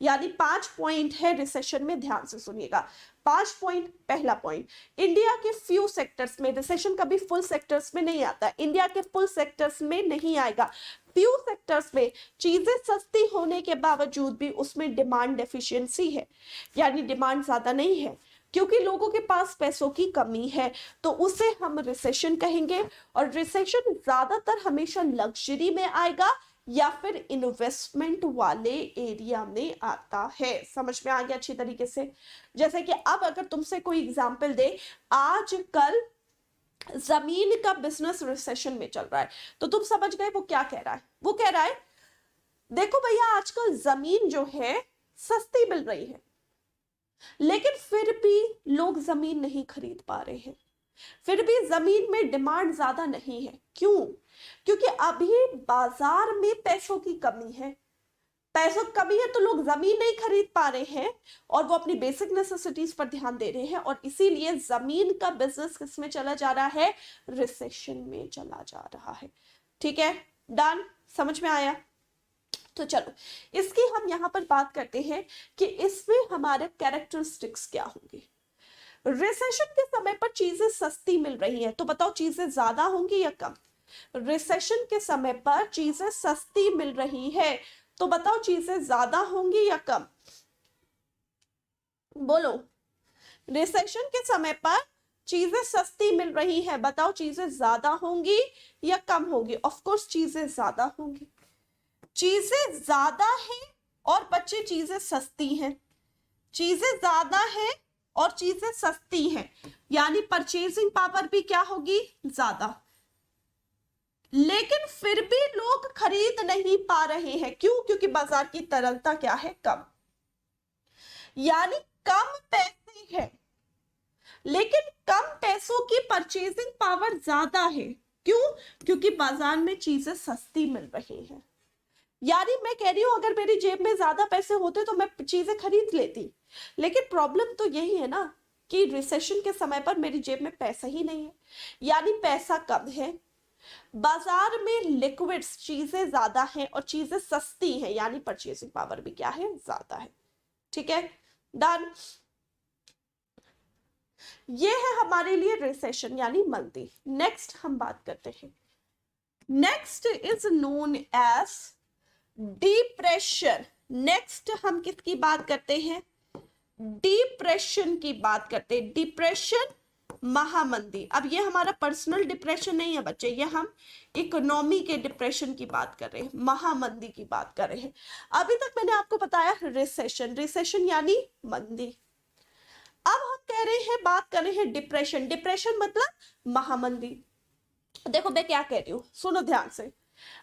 यानी 5 पॉइंट है रिसेशन में, ध्यान से सुनिएगा। 5 पॉइंट। पहला पॉइंट, इंडिया के फ्यू सेक्टर्स में, रिसेशन कभी फुल सेक्टर्स में नहीं आता, इंडिया के फुल सेक्टर्स में नहीं आएगा। फ्यू सेक्टर्स में चीजें सस्ती होने के बावजूद भी उसमें डिमांड डेफिशिएंसी है, यानी डिमांड ज्यादा नहीं है क्योंकि लोगों के पास पैसों की कमी है, तो उसे हम रिसेशन कहेंगे। और रिसेशन ज्यादातर हमेशा लग्जरी में आएगा या फिर इन्वेस्टमेंट वाले एरिया में आता है। समझ में आ गया अच्छी तरीके से? जैसे कि अब अगर तुमसे कोई एग्जांपल दे, आजकल जमीन का बिजनेस रिसेशन में चल रहा है, तो तुम समझ गए वो क्या कह रहा है? वो कह रहा है देखो भैया, आजकल जमीन जो है सस्ती मिल रही है, लेकिन फिर भी लोग जमीन नहीं खरीद पा रहे हैं, फिर भी जमीन में डिमांड ज्यादा नहीं है। क्यों? क्योंकि अभी बाजार में पैसों की कमी है। पैसों की कमी है तो लोग जमीन नहीं खरीद पा रहे हैं और वो अपनी बेसिक नेसेसिटीज पर ध्यान दे रहे हैं, और इसीलिए जमीन का बिजनेस किस में चला जा रहा है? रिसेशन में चला जा रहा है। ठीक है, डन? समझ में आया? तो चलो इसकी हम यहां पर बात करते हैं कि इसमें हमारे कैरेक्टरिस्टिक्स क्या होंगे। रिसेशन के समय पर चीजें सस्ती मिल रही हैं, तो बताओ चीजें ज्यादा होंगी या कम? रिसेशन के समय पर चीजें सस्ती मिल रही है, तो बताओ चीजें ज्यादा होंगी या कम? बोलो। रिसेशन के समय पर चीजें सस्ती मिल रही है, बताओ चीजें ज्यादा होंगी या कम होंगी? ऑफ कोर्स चीजें ज्यादा होंगी। चीजें ज्यादा हैं और बच्चे चीजें सस्ती हैं। चीजें ज्यादा हैं और चीजें सस्ती हैं, यानी परचेजिंग पावर भी क्या होगी? ज्यादा। लेकिन फिर भी लोग खरीद नहीं पा रहे हैं। क्यों? क्योंकि बाजार की तरलता क्या है? कम। यानी कम पैसे हैं लेकिन कम पैसों की परचेजिंग पावर ज्यादा है। क्यों? क्योंकि बाजार में चीजें सस्ती मिल रही हैं। यानी मैं कह रही हूं अगर मेरी जेब में ज्यादा पैसे होते तो मैं चीजें खरीद लेती, लेकिन प्रॉब्लम तो यही है ना कि रिसेशन के समय पर मेरी जेब में पैसा ही नहीं है, यानी पैसा कम है। बाजार में लिक्विड्स चीजें ज्यादा हैं और चीजें सस्ती हैं, यानी परचेसिंग पावर भी क्या है? ज्यादा है। ठीक है, डन? ये है हमारे लिए रिसेशन यानी मंदी। नेक्स्ट हम बात करते हैं, next is known as depression. Next हम किसकी बात करते हैं? डिप्रेशन की बात करते हैं। डिप्रेशन, महामंदी। अब ये हमारा पर्सनल डिप्रेशन नहीं है बच्चे, ये हम इकोनॉमी के डिप्रेशन की बात कर रहे हैं, महामंदी की बात कर रहे हैं। अभी तक मैंने आपको बताया रिसेशन, रिसेशन यानी मंदी। अब हम कह रहे हैं, बात कर रहे हैं डिप्रेशन। डिप्रेशन मतलब महामंदी। देखो मैं क्या कह रही हूं, सुनो ध्यान से।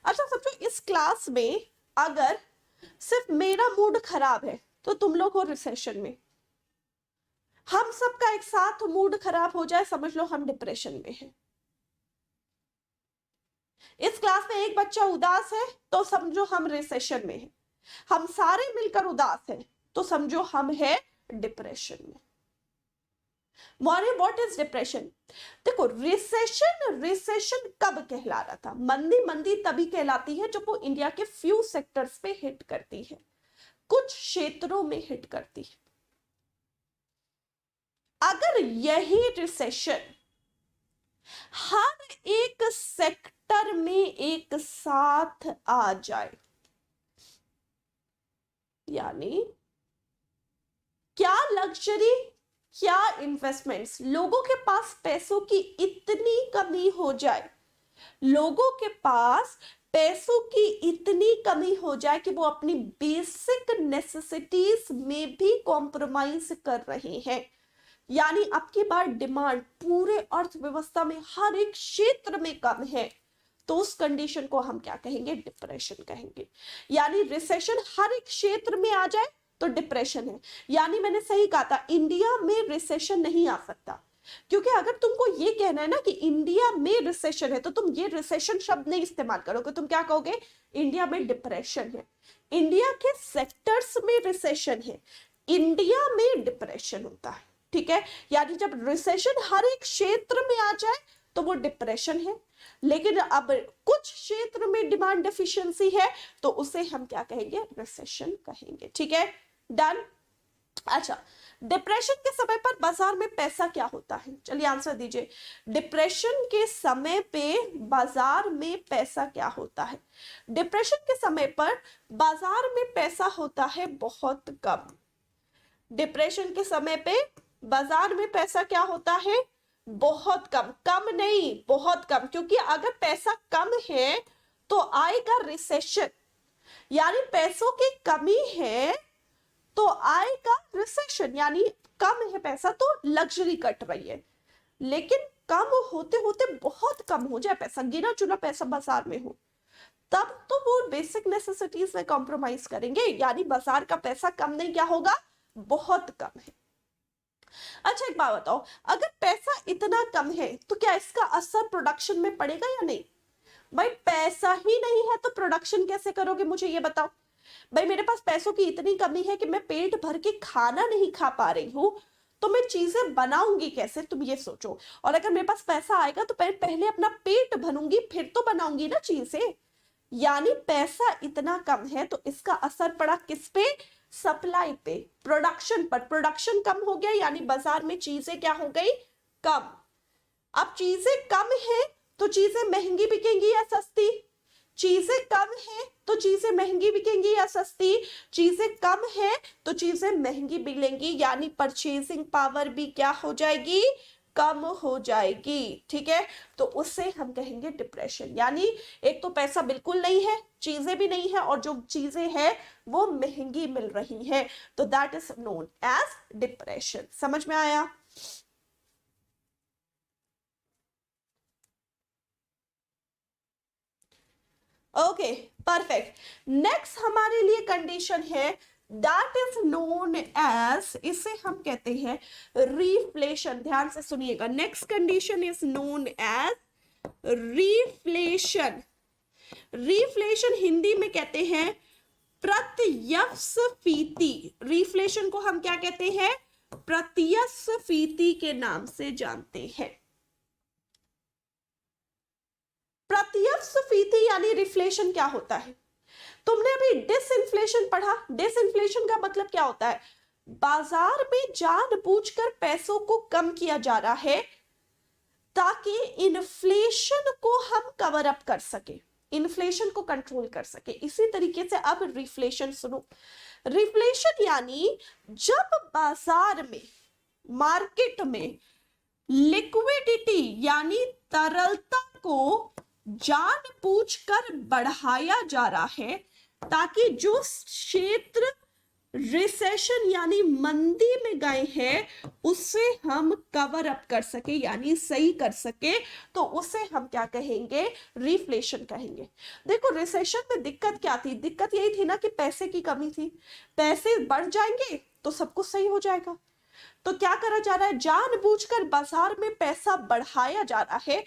अच्छा समझो, इस क्लास में अगर सिर्फ मेरा मूड खराब है तो तुम लोग हो रिसेशन में, हम सबका एक साथ मूड खराब हो जाए, समझ लो हम डिप्रेशन में हैं। इस क्लास में एक बच्चा उदास है तो समझो हम रिसेशन में हैं। हम सारे मिलकर उदास हैं तो समझो हम है डिप्रेशन में। What is depression? देखो रिसेशन, रिसेशन कब कहला रहा था? मंदी, मंदी तभी कहलाती है जब वो इंडिया के फ्यू सेक्टर्स पे हिट करती है, कुछ क्षेत्रों में हिट करती है। अगर यही रिसेशन हर एक सेक्टर में एक साथ आ जाए, यानी क्या लग्जरी क्या इन्वेस्टमेंट्स, लोगों के पास पैसों की इतनी कमी हो जाए लोगों के पास पैसों की इतनी कमी हो जाए कि वो अपनी बेसिक नेसेसिटीज में भी कॉम्प्रोमाइज कर रहे हैं, यानी आपकी बार डिमांड पूरे अर्थव्यवस्था में हर एक क्षेत्र में कम है, तो उस कंडीशन को हम क्या कहेंगे? डिप्रेशन कहेंगे। यानी रिसेशन हर एक क्षेत्र में आ जाए तो डिप्रेशन है। यानी मैंने सही कहा था, इंडिया में रिसेशन नहीं आ सकता, क्योंकि अगर तुमको ये कहना है ना कि इंडिया में रिसेशन है, तो तुम ये रिसेशन शब्द नहीं इस्तेमाल करोगे, तुम क्या कहोगे? इंडिया में डिप्रेशन है। इंडिया के सेक्टर्स में रिसेशन है, इंडिया में डिप्रेशन होता है, ठीक है। यानी जब रिसेशन हर एक क्षेत्र में आ जाए तो वो डिप्रेशन है, लेकिन अब कुछ क्षेत्र में डिमांड डेफिशिएंसी है तो उसे हम क्या कहेंगे? रिसेशन कहेंगे, ठीक है। डन। अच्छा, डिप्रेशन के समय पर बाजार में पैसा क्या होता है? चलिए आंसर दीजिए। डिप्रेशन के समय पे बाजार में पैसा क्या होता है? डिप्रेशन के समय पर बाजार में पैसा होता है बहुत कम। डिप्रेशन के समय पे बाजार में पैसा क्या होता है? बहुत कम। कम नहीं, बहुत कम, क्योंकि अगर पैसा कम है तो आएगा रिसेशन, यानी पैसों की कमी है तो आएगा रिसेशन, यानी कम है पैसा तो लग्जरी कट रही है, लेकिन कम होते होते बहुत कम हो जाए पैसा, गिना चुना पैसा बाजार में हो, तब तो वो बेसिक नेसेसिटीज में कॉम्प्रोमाइज करेंगे, यानी बाजार का पैसा कम नहीं, क्या होगा? बहुत कम है। अच्छा एक बात बताओ, अगर पैसा इतना कम है तो क्या इसका असर प्रोडक्शन में पड़ेगा या नहीं? भाई पैसा ही नहीं है तो प्रोडक्शन कैसे करोगे, मुझे ये बताओ। भाई मेरे पास पैसों की इतनी कमी है कि मैं पेट भर के खाना नहीं खा पा रही हूं, तो मैं चीजें बनाऊंगी कैसे, तुम ये सोचो। और अगर मेरे पास पैसा आएगा तो पहले अपना पेट भरूंगी फिर तो बनाऊंगी ना चीजें। यानी पैसा इतना कम है तो इसका असर पड़ा किस पे? सप्लाई पे, प्रोडक्शन पर। प्रोडक्शन कम हो गया यानी बाजार में चीजें क्या हो गई? कम। अब चीजें कम है तो चीजें महंगी बिकेंगी या सस्ती? चीजें कम है तो चीजें महंगी बिकेंगी या सस्ती? चीजें कम है तो चीजें महंगी बिकेंगी, यानी परचेजिंग पावर भी क्या हो जाएगी? कम हो जाएगी, ठीक है। तो उससे हम कहेंगे डिप्रेशन। यानी एक तो पैसा बिल्कुल नहीं है, चीजें भी नहीं है, और जो चीजें हैं वो महंगी मिल रही हैं, तो that is known as depression. समझ में आया? Okay perfect. नेक्स्ट हमारे लिए कंडीशन है दैट इज नोन एज, इसे हम कहते हैं रिफ्लेशन। ध्यान से सुनिएगा, next condition is known as reflation. Reflation Hindi में कहते हैं प्रत्यस्फीति। रिफ्लेशन को हम क्या कहते हैं? प्रत्यस्फीति के नाम से जानते हैं। प्रत्यस्फीति यानी रिफ्लेशन क्या होता है? तुमने अभी डिसइंफ्लेशन पढ़ा। डिसइंफ्लेशन का मतलब क्या होता है? बाजार में जानबूझकर पैसों को कम किया जा रहा है ताकि इन्फ्लेशन को हम कवर अप कर सके, इन्फ्लेशन को कंट्रोल कर सके। इसी तरीके से अब रिफ्लेशन सुनो। रिफ्लेशन यानी जब बाजार में, मार्केट में लिक्विडिटी यानी तरलता को जानबूझकर बढ़ाया जा रहा है ताकि जो क्षेत्र रिसेशन यानी मंदी में गए हैं उसे हम कवर अप कर सके, यानी सही कर सके, तो उसे हम क्या कहेंगे? रिफ्लेशन कहेंगे। देखो रिसेशन में दिक्कत क्या थी? दिक्कत यही थी ना कि पैसे की कमी थी। पैसे बढ़ जाएंगे तो सब कुछ सही हो जाएगा। तो क्या करा जा रहा है? जानबूझकर बाजार में पैसा बढ़ाया जा रहा है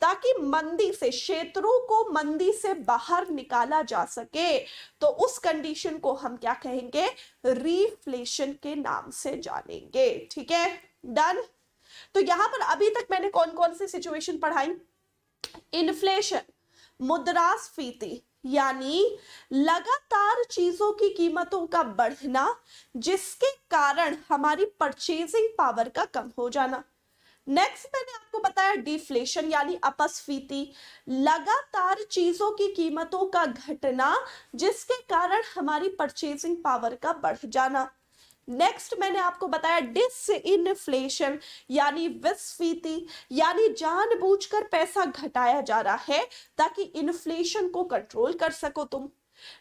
ताकि मंदी से, क्षेत्रों को मंदी से बाहर निकाला जा सके। तो उस कंडीशन को हम क्या कहेंगे? रिफ्लेशन के नाम से जानेंगे, ठीक है। डन। तो यहां पर अभी तक मैंने कौन कौन सी सिचुएशन पढ़ाई? इन्फ्लेशन, मुद्रास्फीति यानी लगातार चीजों की कीमतों का बढ़ना जिसके कारण हमारी परचेजिंग पावर का कम हो जाना। नेक्स्ट मैंने आपको बताया डिफ्लेशन यानी अपस्फीति, लगातार चीजों की कीमतों का घटना जिसके कारण हमारी परचेजिंग पावर का बढ़ जाना। नेक्स्ट मैंने आपको बताया डिसइन्फ्लेशन, यानी विस्फीति, यानी जानबूझकर पैसा घटाया जा रहा है ताकि इन्फ्लेशन को कंट्रोल कर सको तुम।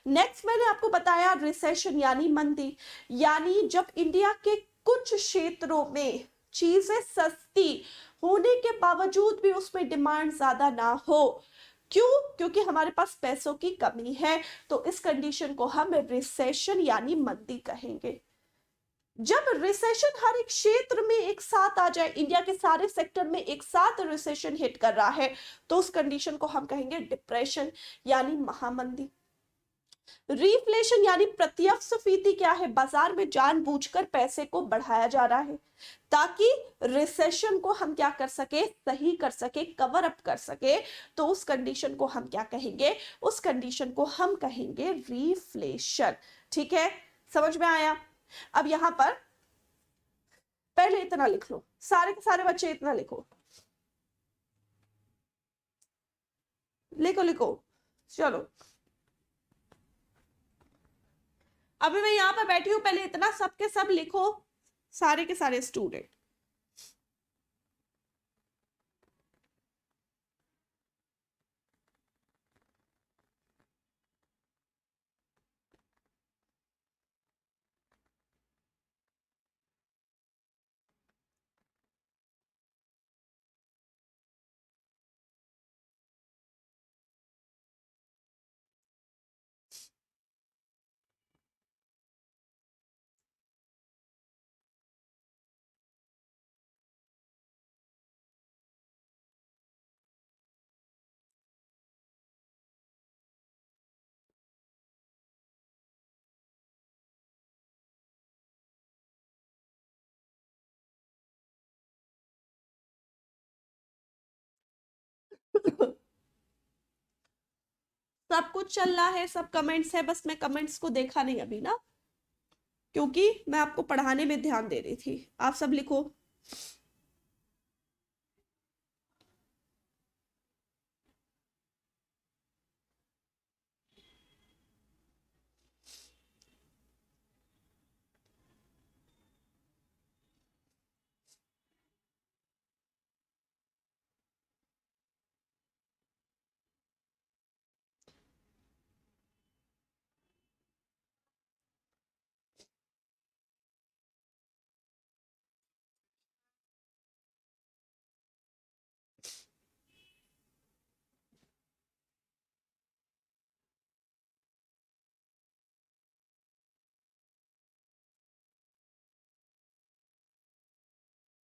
नेक्स्ट मैंने आपको बताया रिसेशन यानी मंदी, यानी जब इंडिया के कुछ क्षेत्रों में चीजें सस्ती होने के बावजूद भी उसमें डिमांड ज्यादा ना हो। क्यों? क्योंकि हमारे पास पैसों की कमी है, तो इस कंडीशन को हम रिसेशन यानी मंदी कहेंगे। जब रिसेशन हर एक क्षेत्र में एक साथ आ जाए, इंडिया के सारे सेक्टर में एक साथ रिसेशन हिट कर रहा है, तो उस कंडीशन को हम कहेंगे डिप्रेशन यानी महामंदी। रिफ्लेशन यानी प्रत्यक्ष क्या है? बाजार में जानबूझकर पैसे को बढ़ाया जा रहा है ताकि रिसेशन को हम क्या कर सके? सही कर सके, कवर अप कर सके। तो उस कंडीशन को हम क्या कहेंगे? उस कंडीशन को हम कहेंगे रिफ्लेशन। ठीक है, समझ में आया? अब यहां पर पहले इतना लिख लो, सारे के सारे बच्चे इतना लिखो, लिखो लिखो, चलो। अभी मैं यहां पर बैठी हूं, पहले इतना सबके सब लिखो, सारे के सारे स्टूडेंट। सब कुछ चल रहा है, सब कमेंट्स है, बस मैं कमेंट्स को देखा नहीं अभी ना, क्योंकि मैं आपको पढ़ाने में ध्यान दे रही थी। आप सब लिखो।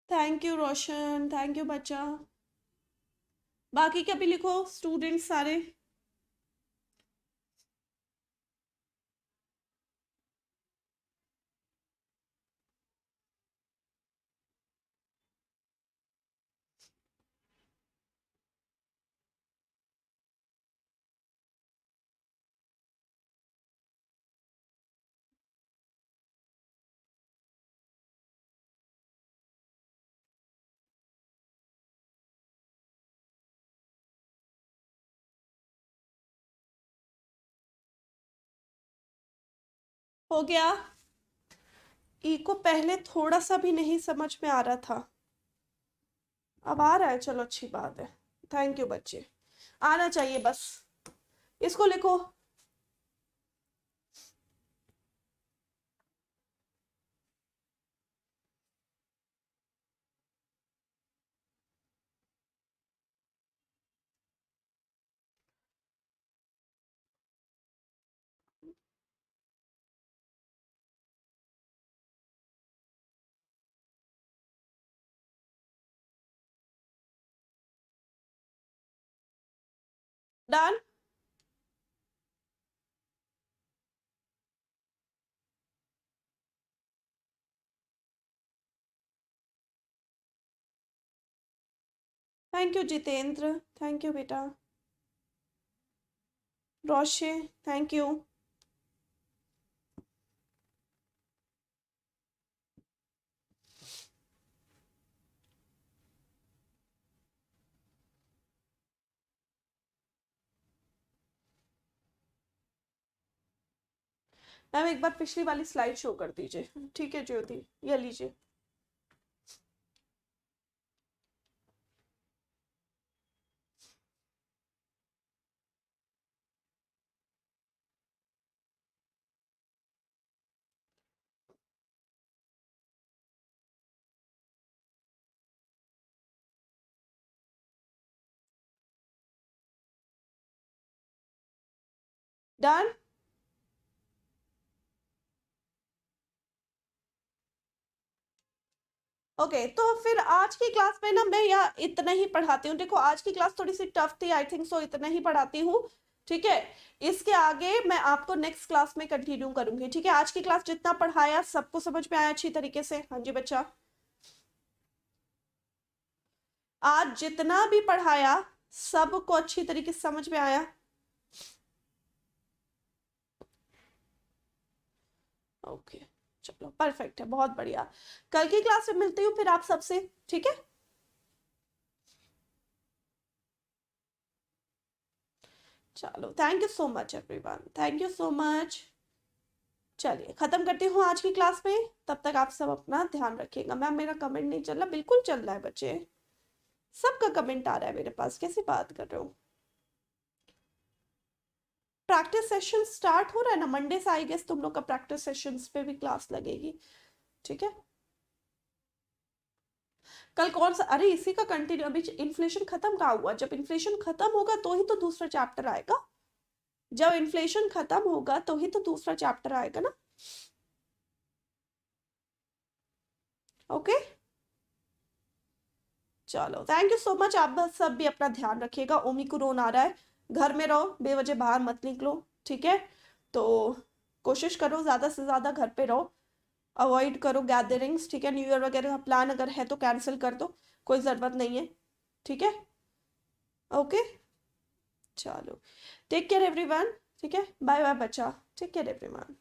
Thank you Roshan, thank you बच्चा। बाकी क्या भी लिखो स्टूडेंट्स सारे। हो गया? ई को पहले थोड़ा सा भी नहीं समझ में आ रहा था, अब आ रहा है, चलो अच्छी बात है। थैंक यू बच्चे, आना चाहिए बस। इसको लिखो। Done. Thank you Jitendra, thank you बेटा। रोशे, थैंक यू। मैम एक बार पिछली वाली स्लाइड शो कर दीजिए। ठीक है ज्योति, ये लीजिए। डन। ओके तो फिर आज की क्लास में ना मैं यहाँ इतना ही पढ़ाती हूँ। देखो आज की क्लास थोड़ी सी टफ थी, आई थिंक सो इतना ही पढ़ाती हूँ। ठीक है, इसके आगे मैं आपको नेक्स्ट क्लास में कंटिन्यू करूंगी। ठीक है, आज की क्लास जितना पढ़ाया सबको समझ में आया अच्छी तरीके से? हाँ जी बच्चा, आज जितना भी पढ़ाया सबको अच्छी तरीके से समझ में आया? ओके चलो परफेक्ट है, बहुत बढ़िया। कल की क्लास में मिलती हूँ फिर आप सबसे। ठीक है, चलो thank you so much everyone, thank you so much. चलिए खत्म करती हूँ आज की क्लास में, तब तक आप सब अपना ध्यान रखिएगा। मैम मेरा कमेंट नहीं चल रहा? बिल्कुल चल रहा है बच्चे, सबका कमेंट आ रहा है मेरे पास, कैसी बात कर रहे हो। प्रैक्टिस सेशन स्टार्ट हो रहा है ना मंडे से, आई गेस तुम लोग का प्रैक्टिस सेशंस पे भी क्लास लगेगी। ठीक है, कल कौन सा, अरे इसी का कंटिन्यू। अभी इन्फ्लेशन खत्म कहाँ हुआ? जब इन्फ्लेशन खत्म होगा तो ही तो दूसरा चैप्टर आएगा। जब इन्फ्लेशन खत्म होगा तो ही तो दूसरा चैप्टर आएगा ना। ओके चलो थैंक यू सो मच। आप बस सब भी अपना ध्यान रखिएगा, ओमिक्रोन आ रहा है, घर में रहो, बेवजह बाहर मत निकलो। ठीक है, तो कोशिश करो ज़्यादा से ज़्यादा घर पे रहो, अवॉइड करो गैदरिंग्स। ठीक है, न्यू ईयर वगैरह का प्लान अगर है तो कैंसिल कर दो, कोई ज़रूरत नहीं है। ठीक है, ओके चलो, टेक केयर एवरीवन। ठीक है, बाय बाय बच्चा, टेक केयर एवरीवन।